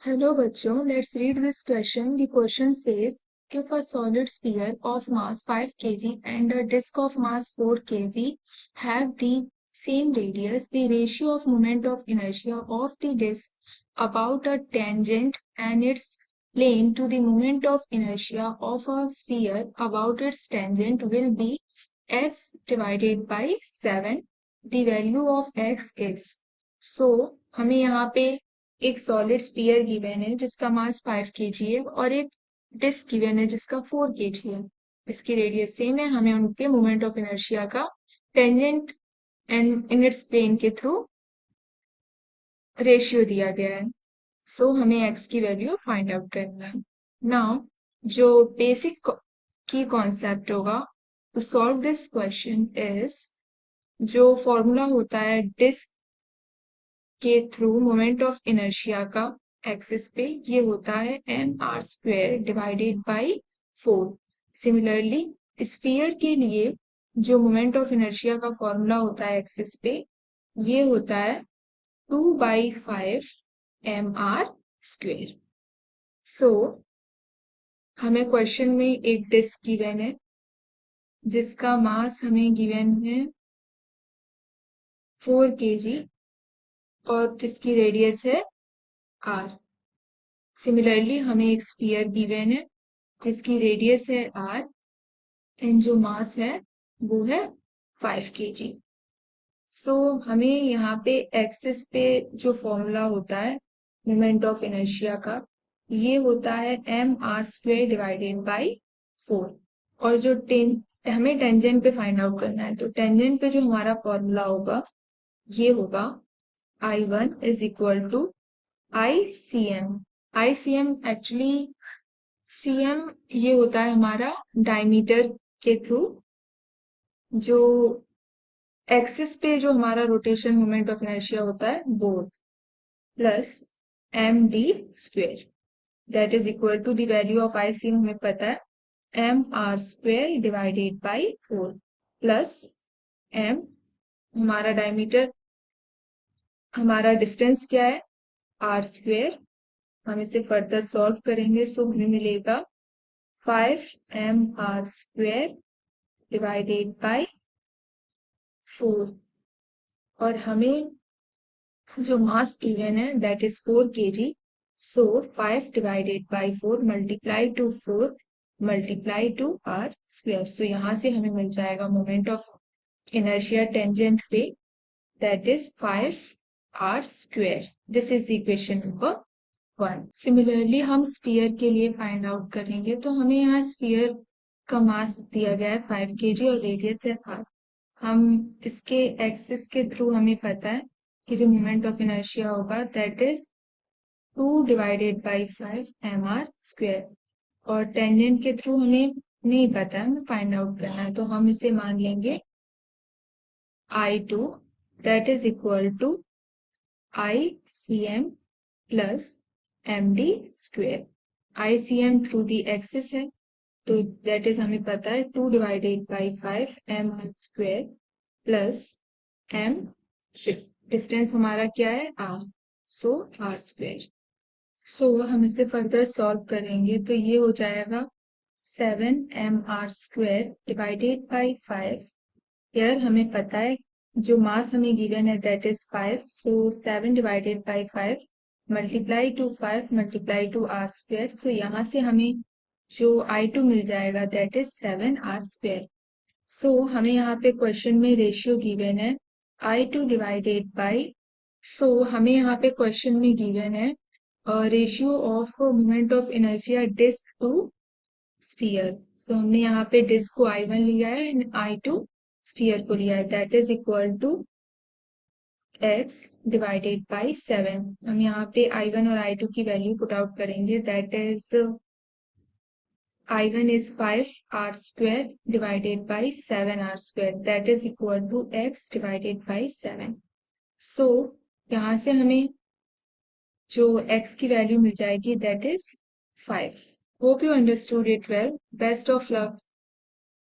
Hello बच्चों, let's read this question. The question says, if a solid sphere of mass 5 kg and a disk of mass 4 kg have the same radius, the ratio of moment of inertia of the disk about a tangent and its plane to the moment of inertia of a sphere about its tangent will be x divided by 7. The value of x is. So, हमें यहाँ पे एक solid sphere given है जिसका मास 5 kg है और एक disc given है जिसका 4 kg है। इसकी रेडियस सेम है। हमें उनके मोमेंट ऑफ इनर्शिया का tangent and in its plane के थ्रू रेशियो दिया गया है। सो हमें एक्स की वैल्यू फाइंड आउट करना है। नाउ जो बेसिक की कॉन्सेप्ट होगा to solve this question is, जो फॉर्मूला होता है डिस्क के थ्रू मोमेंट ऑफ इनर्शिया का एक्सिस पे, ये होता है mr² divided by 4। Similarly sphere के लिए जो मोमेंट ऑफ इनर्शिया का फॉर्मूला होता है एक्सिस पे, ये होता है 2/5 mr²। सो हमें क्वेश्चन में एक डिस्क गिवन है जिसका मास हमें गिवन है 4 kg और जिसकी रेडियस है r। सिमिलरली हमें एक स्फीयर गिवन है जिसकी रेडियस है r एंड जो मास है वो है 5 kg। सो हमें यहाँ पे एक्सिस पे जो फॉर्मूला होता है मोमेंट ऑफ इनर्शिया का, ये होता है mr² डिवाइडेड बाई 4। और जो हमें टेंजेंट पे फाइंड आउट करना है, तो टेंजेंट पे जो हमारा फॉर्मूला होगा ये होगा I1 is equal to ICM। ICM actually CM ये होता है हमारा डायमीटर के थ्रू जो एक्सिस पे जो हमारा रोटेशन मोमेंट ऑफ इनर्शिया होता है वो, plus md² that is equal to the value of ICM हमें पता है mr² divided by 4 plus m हमारा डायमीटर, हमारा डिस्टेंस क्या है r²। हम इसे फर्दर सॉल्व करेंगे सो हमें मिलेगा 5 mr² डिवाइडेड बाई 4 और हमें जो मास गिवन है that is 4 kg। So 5 divided by 4 multiply two 4 multiply two r²। सो यहाँ से हमें मिल जाएगा मोमेंट ऑफ इनर्शिया टेंजेंट पे that is 5r²। This is equation number 1। Similarly हम स्फीयर के लिए फाइंड आउट करेंगे, तो हमें यहाँ स्फीयर का मास दिया गया है 5 kg और रेडियस है r। हम इसके एक्सिस के थ्रू हमें पता है कि जो मोमेंट ऑफ इनर्शिया होगा that is 2 divided by 5 mr²। और टेंजेंट के थ्रू हमें नहीं पता है, हमें फाइंड आउट करना है, तो हम इसे मान लेंगे I2 that is equal to ICM plus md²। ICM through the axis है तो दैट इज हमें पता है 2 divided by 5 mr² plus m, distance हमारा क्या है r, सो r²। सो हम इसे फर्दर सॉल्व करेंगे तो ये हो जाएगा 7 mr² डिवाइडेड बाई 5। यार हमें पता है जो मास हमें गिवन है that is 5, so 7 divided by 5 multiply two 5 multiply two r²। सो यहाँ से हमें जो I2 मिल जाएगा दैट इज 7r²। सो हमें यहाँ पे क्वेश्चन में रेशियो गिवन है I2 डिवाइडेड बाई, सो हमें यहाँ पे क्वेश्चन में गिवन है ratio of moment of inertia disc to sphere. So हमने यहाँ पे डिस्क को I1 लिया है एंड I2 स्फीयर को लिया है that is equal to x divided by 7। हम यहाँ पे I1 और I2 की वैल्यू पुट आउट करेंगे that is I1 is 5r² divided by 7r² that is equal to x divided by 7। So यहाँ से हमें जो x की वैल्यू मिल जाएगी that is 5। Hope you understood it well. Best of luck.